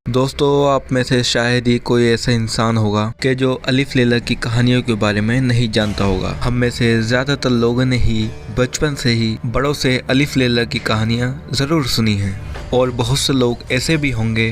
दोस्तों, आप में से शायद ही कोई ऐसा इंसान होगा कि जो अलिफ लैला की कहानियों के बारे में नहीं जानता होगा। हम में से ज्यादातर लोगों ने ही बचपन से ही बड़ों से अलिफ लैला की कहानियां जरूर सुनी हैं और बहुत से लोग ऐसे भी होंगे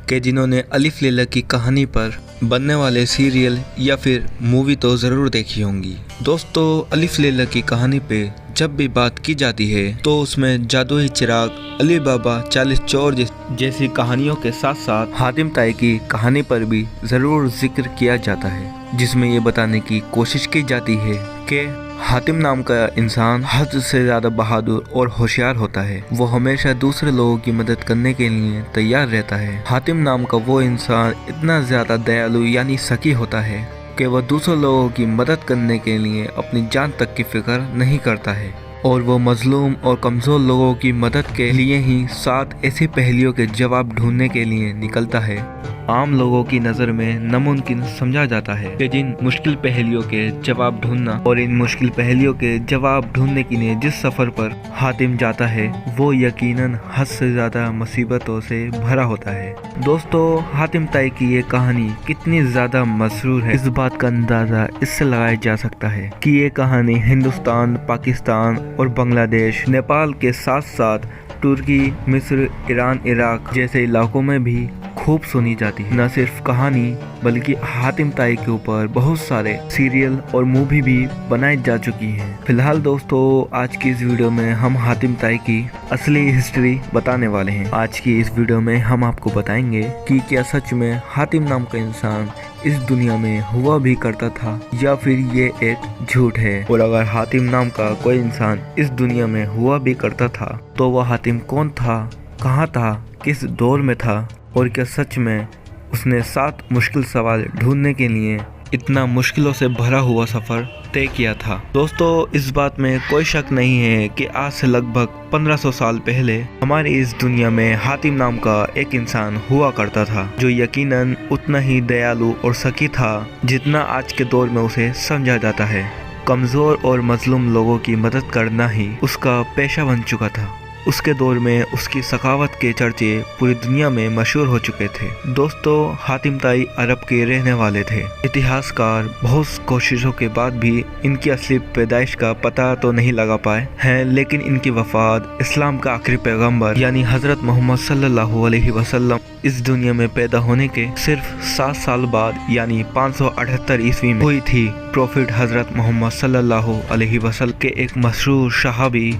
कि जिन्होंने अलिफ लैला की कहानी पर बनने वाले सीरियल या फिर मूवी तो ज़रूर देखी होंगी। दोस्तों, अलिफ लैला की कहानी पे जब भी बात की जाती है तो उसमें जादुई चिराग, अली बाबा 40 चोर जैसी कहानियों के साथ साथ हातिम ताई की कहानी पर भी ज़रूर जिक्र किया जाता है, जिसमें ये बताने की कोशिश की जाती है कि हातिम नाम का इंसान हद से ज़्यादा बहादुर और होशियार होता है। वो हमेशा दूसरे लोगों की मदद करने के लिए तैयार रहता है। हातिम नाम का वो इंसान इतना ज़्यादा दयालु यानी सखी होता है कि वह दूसरे लोगों की मदद करने के लिए अपनी जान तक की फिक्र नहीं करता है और वो मजलूम और कमज़ोर लोगों की मदद के लिए ही 7 ऐसी पहेलियों के जवाब ढूंढने के लिए निकलता है। आम लोगों की नज़र में नामुमकिन समझा जाता है कि जिन मुश्किल पहेलियों के जवाब ढूंढना और इन मुश्किल पहेलियों के जवाब ढूंढने के लिए जिस सफ़र पर हातिम जाता है वो यकीनन हद से ज़्यादा मुसीबतों से भरा होता है। दोस्तों, हातिम ताई की ये कहानी कितनी ज़्यादा मशहूर है, इस बात का अंदाज़ा इससे लगाया जा सकता है कि ये कहानी हिंदुस्तान, पाकिस्तान और बांग्लादेश, नेपाल के साथ साथ तुर्की, मिस्र, ईरान, इराक जैसे इलाकों में भी खूब सुनी जाती है। न सिर्फ कहानी बल्कि हातिम ताई के ऊपर बहुत सारे सीरियल और मूवी भी बनाई जा चुकी हैं। फिलहाल दोस्तों, आज की इस वीडियो में हम हातिम ताई की असली हिस्ट्री बताने वाले हैं। आज की इस वीडियो में हम आपको बताएंगे कि क्या सच में हातिम नाम का इंसान इस दुनिया में हुआ भी करता था या फिर ये एक झूठ है, और अगर हातिम नाम का कोई इंसान इस दुनिया में हुआ भी करता था तो वह हातिम कौन था, कहाँ था, किस दौर में था और क्या सच में उसने 7 मुश्किल सवाल ढूंढने के लिए इतना मुश्किलों से भरा हुआ सफ़र तय किया था। दोस्तों, इस बात में कोई शक नहीं है कि आज से लगभग 1500 साल पहले हमारी इस दुनिया में हातिम नाम का एक इंसान हुआ करता था जो यकीनन उतना ही दयालु और सखी था जितना आज के दौर में उसे समझा जाता है। कमज़ोर और मजलूम लोगों की मदद करना ही उसका पेशा बन चुका था। उसके दौर में उसकी सखावत के चर्चे पूरी दुनिया में मशहूर हो चुके थे। दोस्तों, हातिम ताई अरब के रहने वाले थे। इतिहासकार बहुत कोशिशों के बाद भी इनकी असली पैदाइश का पता तो नहीं लगा पाए हैं, लेकिन इनकी वफात इस्लाम का आखिरी पैगंबर यानी हजरत मोहम्मद सल्लल्लाहु अलैहि वसल्लम इस दुनिया में पैदा होने के सिर्फ 7 साल बाद यानी 578 ईस्वी में हुई थी। प्रॉफिट हजरत मोहम्मद सल्लल्लाहु अलैहि वसल्लम के एक मशहूर सहाबी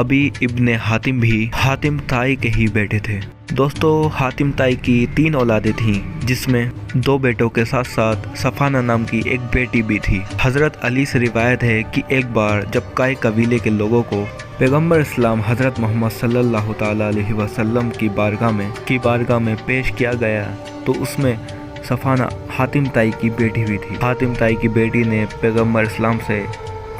अबी इब्ने हातिम भी हातिम ताई के ही बेटे थे। दोस्तों, हातिम ताई की 3 औलादें थीं, जिसमें 2 बेटों के साथ साथ सफाना नाम की एक बेटी भी थी। हजरत अली से रिवायत है कि एक बार जब काई कबीले के लोगों को पैगंबर इस्लाम हजरत मोहम्मद सल्लल्लाहु ताला अलैहि वसल्लम की बारगाह में पेश किया गया तो उसमें सफाना हातिम ताई की बेटी भी थी। हातिम ताई की बेटी ने पैगंबर इस्लाम से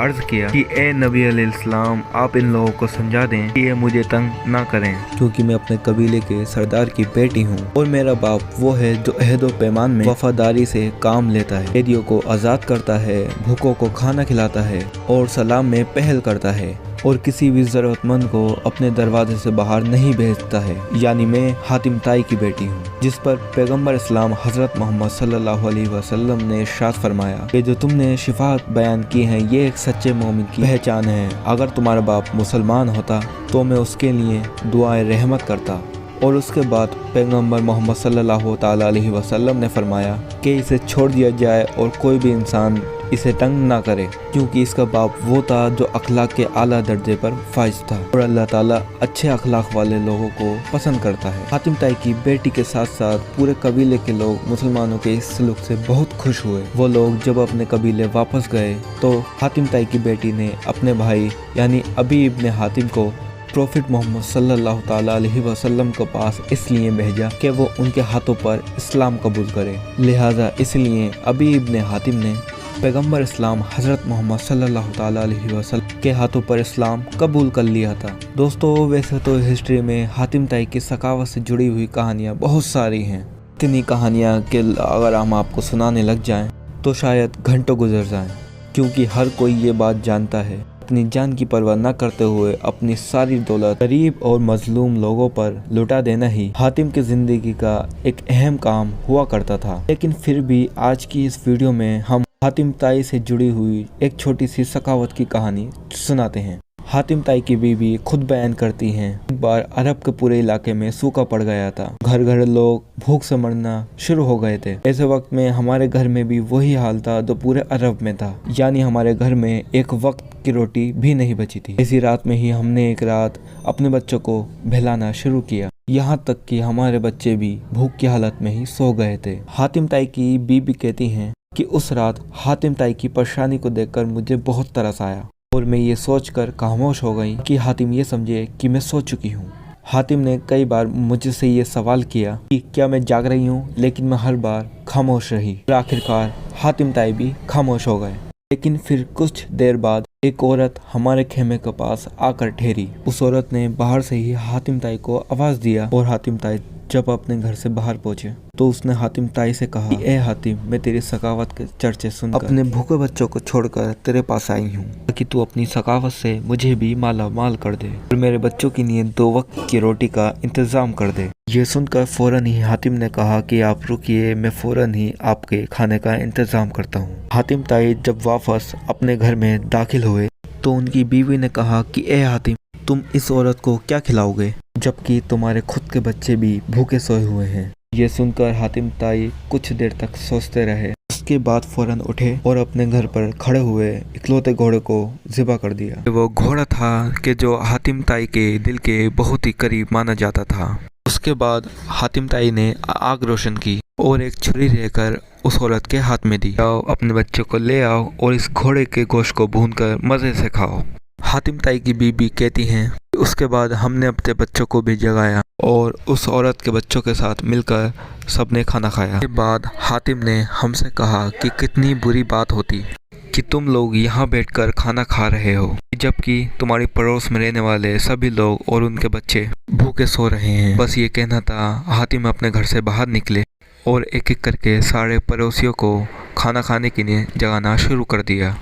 अर्ज किया कि ए नबी अलैहिस्सलाम, आप इन लोगों को समझा दें कि ये मुझे तंग ना करें, क्योंकि मैं अपने कबीले के सरदार की बेटी हूँ और मेरा बाप वो है जो अहद व पैमान में वफादारी से काम लेता है, कैदियों को आज़ाद करता है, भूखों को खाना खिलाता है और सलाम में पहल करता है और किसी भी ज़रूरतमंद को अपने दरवाजे से बाहर नहीं भेजता है। यानी मैं हातिम ताई की बेटी हूँ। जिस पर पैगंबर इस्लाम हजरत मोहम्मद सल्लल्लाहु अलैहि वसल्लम ने इरशाद फरमाया कि जो तुमने शिफात बयान की है ये एक सच्चे मोमिन की पहचान है। अगर तुम्हारा बाप मुसलमान होता तो मैं उसके लिए दुआए रहमत करता। और उसके बाद पैगंबर मोहम्मद सल्लल्लाहु ताला अलैहि वसल्लम ने फरमाया कि इसे छोड़ दिया जाए और कोई भी इंसान इसे तंग ना करे, क्योंकि इसका बाप वो था जो अखलाक के आला दर्जे पर फाइज था और अल्लाह ताला अच्छे अखलाक वाले लोगों को पसंद करता है। हातिम ताई की बेटी के साथ साथ पूरे कबीले के लोग मुसलमानों के इस सलूक से बहुत खुश हुए। वो लोग जब अपने कबीले वापस गए तो हातिम ताई की बेटी ने अपने भाई यानी अबी इब्ने हातिम को प्रॉफिट मोहम्मद सल्लल्लाहु ताला अलैहि वसल्लम के पास इसलिए भेजा कि वो उनके हाथों पर इस्लाम कबूल करे। लिहाजा इसलिए अबी इब्ने हातिम ने पैगंबर इस्लाम हजरत मोहम्मद सल्लल्लाहु ताला अलैहि वसल्लम के हाथों पर इस्लाम कबूल कर लिया था। दोस्तों, वैसे तो हिस्ट्री में हातिम ताई की सखावत से जुड़ी हुई कहानियाँ बहुत सारी हैं। इतनी कहानियाँ कि अगर हम आपको सुनाने लग जाएं तो शायद घंटों गुजर जाएं, क्योंकि हर कोई ये बात जानता है अपनी जान की परवाह न करते हुए अपनी सारी दौलत गरीब और मजलूम लोगों पर लुटा देना ही हातिम की जिंदगी का एक अहम काम हुआ करता था। लेकिन फिर भी आज की इस वीडियो में हम हातिम ताई से जुड़ी हुई एक छोटी सी सखावत की कहानी सुनाते हैं। हातिम ताई की बीवी खुद बयान करती हैं, एक बार अरब के पूरे इलाके में सूखा पड़ गया था। घर घर लोग भूख से मरना शुरू हो गए थे। ऐसे वक्त में हमारे घर में भी वही हाल था जो पूरे अरब में था, यानी हमारे घर में एक वक्त की रोटी भी नहीं बची थी। इसी रात में ही हमने एक रात अपने बच्चों को बहलाना शुरू किया, यहाँ तक कि हमारे बच्चे भी भूख की हालत में ही सो गए थे। हातिम ताई की बीबी कहती हैं कि उस रात हातिम ताई की परेशानी को देखकर मुझे बहुत तरस आया और मैं ये सोचकर खामोश हो गई कि हातिम ये समझे कि मैं सो चुकी हूँ। हातिम ने कई बार मुझसे ये सवाल किया कि क्या मैं जाग रही हूँ, लेकिन मैं हर बार खामोश रही। आखिरकार हातिम ताई भी खामोश हो गए। लेकिन फिर कुछ देर बाद एक औरत हमारे खेमे के पास आकर ठहरी। उस औरत ने बाहर से ही हातिम ताई को आवाज दिया और हातिम ताई जब अपने घर से बाहर पहुंचे तो उसने हातिम ताई से कहा कि ए हातिम, मैं तेरी सखावत के चर्चे सुनकर अपने भूखे बच्चों को छोड़कर तेरे पास आई हूँ ताकि तू अपनी सखावत से मुझे भी माला माल कर दे और मेरे बच्चों के लिए 2 वक्त की रोटी का इंतजाम कर दे। ये सुनकर फौरन ही हातिम ने कहा कि आप रुकिए, मैं फौरन ही आपके खाने का इंतजाम करता हूँ। हातिम ताई जब वापस अपने घर में दाखिल हुए तो उनकी बीवी ने कहा कि ए हातिम, तुम इस औरत को क्या खिलाओगे जबकि तुम्हारे खुद के बच्चे भी भूखे सोए हुए हैं। ये सुनकर हातिम ताई कुछ देर तक सोचते रहे। उसके बाद फौरन उठे और अपने घर पर खड़े हुए इकलौते घोड़े को ज़िबा कर दिया। वो घोड़ा था कि जो हातिम ताई के दिल के बहुत ही करीब माना जाता था। उसके बाद हातिम ताई ने आग रोशन की और एक छुरी लेकर उस औरत के हाथ में दी। आओ, अपने बच्चों को ले आओ और इस घोड़े के गोश्त को भूनकर मजे से खाओ। हातिम ताई की बीबी कहती हैं, उसके बाद हमने अपने बच्चों को भी जगाया और उस औरत के बच्चों के साथ मिलकर सबने खाना खाया। उसके बाद हातिम ने हमसे कहा कि कितनी बुरी बात होती कि तुम लोग यहाँ बैठकर खाना खा रहे हो जबकि तुम्हारी पड़ोस में रहने वाले सभी लोग और उनके बच्चे भूखे सो रहे हैं। बस ये कहना था। हातिम अपने घर से बाहर निकले और एक एक करके सारे पड़ोसियों को खाना खाने के लिए जगाना शुरू कर दिया।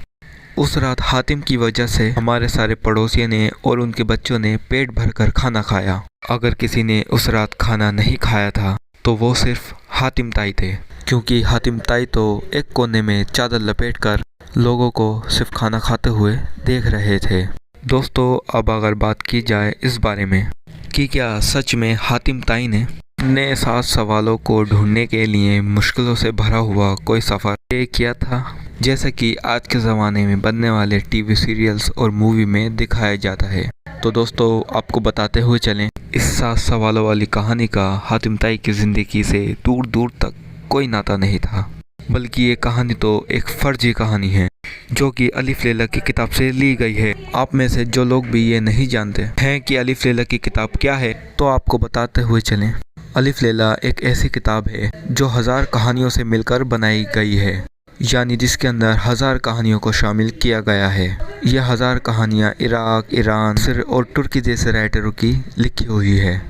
उस रात हातिम की वजह से हमारे सारे पड़ोसियों ने और उनके बच्चों ने पेट भरकर खाना खाया। अगर किसी ने उस रात खाना नहीं खाया था तो वो सिर्फ हातिम ताई थे, क्योंकि हातिम ताई तो एक कोने में चादर लपेटकर लोगों को सिर्फ खाना खाते हुए देख रहे थे। दोस्तों, अब अगर बात की जाए इस बारे में कि क्या सच में हातिम ताई ने अपने 7 सवालों को ढूंढने के लिए मुश्किलों से भरा हुआ कोई सफ़र तय किया था, जैसा कि आज के ज़माने में बनने वाले टीवी सीरियल्स और मूवी में दिखाया जाता है। तो दोस्तों, आपको बताते हुए चलें, इस 7 सवालों वाली कहानी का हातिम ताई की ज़िंदगी से दूर दूर तक कोई नाता नहीं था, बल्कि ये कहानी तो एक फर्जी कहानी है जो कि अलिफ लैला की किताब से ली गई है। आप में से जो लोग भी ये नहीं जानते हैं कि अलिफ लैला की किताब क्या है, तो आपको बताते हुए चलें। अलिफ लैला एक ऐसी किताब है जो 1000 कहानियों से मिलकर बनाई गई है, यानी जिसके अंदर 1000 कहानियों को शामिल किया गया है। यह 1000 कहानियाँ इराक, ईरान, मिस्र और तुर्की जैसे राइटरों की लिखी हुई है।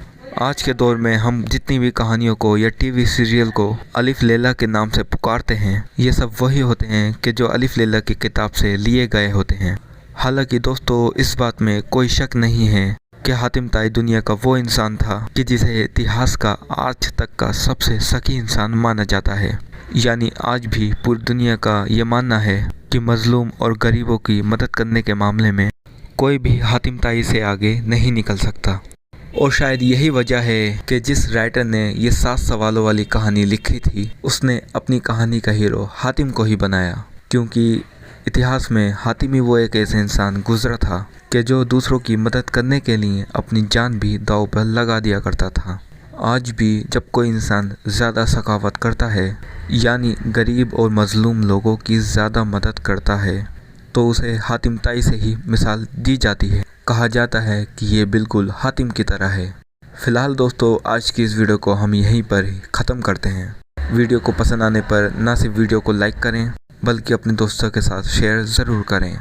आज के दौर में हम जितनी भी कहानियों को या टीवी सीरियल को अलिफ लैला के नाम से पुकारते हैं, ये सब वही होते हैं कि जो अलिफ लैला की किताब से लिए गए होते हैं। हालांकि दोस्तों, इस बात में कोई शक नहीं है कि हातिम ताई दुनिया का वो इंसान था कि जिसे इतिहास का आज तक का सबसे सखी इंसान माना जाता है। यानी आज भी पूरी दुनिया का ये मानना है कि मजलूम और गरीबों की मदद करने के मामले में कोई भी हातिम ताई से आगे नहीं निकल सकता। और शायद यही वजह है कि जिस राइटर ने ये 7 सवालों वाली कहानी लिखी थी, उसने अपनी कहानी का हीरो हातिम को ही बनाया, क्योंकि इतिहास में हातिम ही वो एक ऐसे इंसान गुजरा था कि जो दूसरों की मदद करने के लिए अपनी जान भी दांव पर लगा दिया करता था। आज भी जब कोई इंसान ज़्यादा सखावत करता है, यानी गरीब और मजलूम लोगों की ज़्यादा मदद करता है, तो उसे हातिम ताई से ही मिसाल दी जाती है। कहा जाता है कि ये बिल्कुल हातिम की तरह है। फ़िलहाल दोस्तों, आज की इस वीडियो को हम यहीं पर ही ख़त्म करते हैं। वीडियो को पसंद आने पर ना सिर्फ वीडियो को लाइक करें, बल्कि अपने दोस्तों के साथ शेयर ज़रूर करें।